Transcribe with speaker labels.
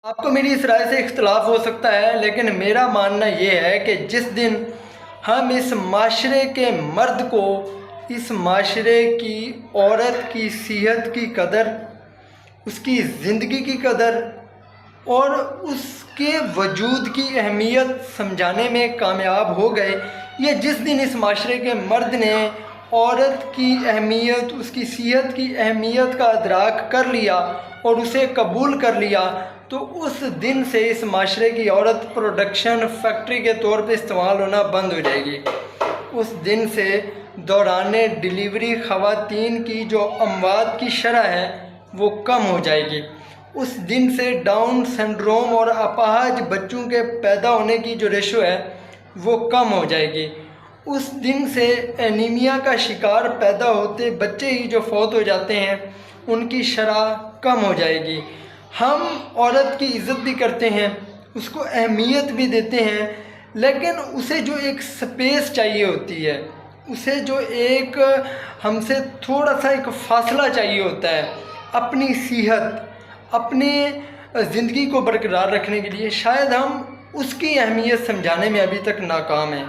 Speaker 1: آپ کو میری اس رائے سے اختلاف ہو سکتا ہے، لیکن میرا ماننا یہ ہے کہ جس دن ہم اس معاشرے کے مرد کو، اس معاشرے کی عورت کی صحت کی قدر، اس کی زندگی کی قدر اور اس کے وجود کی اہمیت سمجھانے میں کامیاب ہو گئے، یا جس دن اس معاشرے کے مرد نے عورت کی اہمیت، اس کی صحت کی اہمیت کا ادراک کر لیا اور اسے قبول کر لیا، تو اس دن سے اس معاشرے کی عورت پروڈکشن فیکٹری کے طور پہ استعمال ہونا بند ہو جائے گی۔ اس دن سے دوران ڈیلیوری خواتین کی جو اموات کی شرح ہے وہ کم ہو جائے گی۔ اس دن سے ڈاؤن سنڈروم اور اپاہج بچوں کے پیدا ہونے کی جو ریشو ہے وہ کم ہو جائے گی۔ اس دن سے اینیمیا کا شکار پیدا ہوتے بچے ہی جو فوت ہو جاتے ہیں ان کی شرح کم ہو جائے گی۔ ہم عورت کی عزت بھی کرتے ہیں، اس کو اہمیت بھی دیتے ہیں، لیکن اسے جو ایک سپیس چاہیے ہوتی ہے، اسے جو ایک ہم سے تھوڑا سا ایک فاصلہ چاہیے ہوتا ہے اپنی صحت، اپنی زندگی کو برقرار رکھنے کے لیے، شاید ہم اس کی اہمیت سمجھانے میں ابھی تک ناکام ہیں۔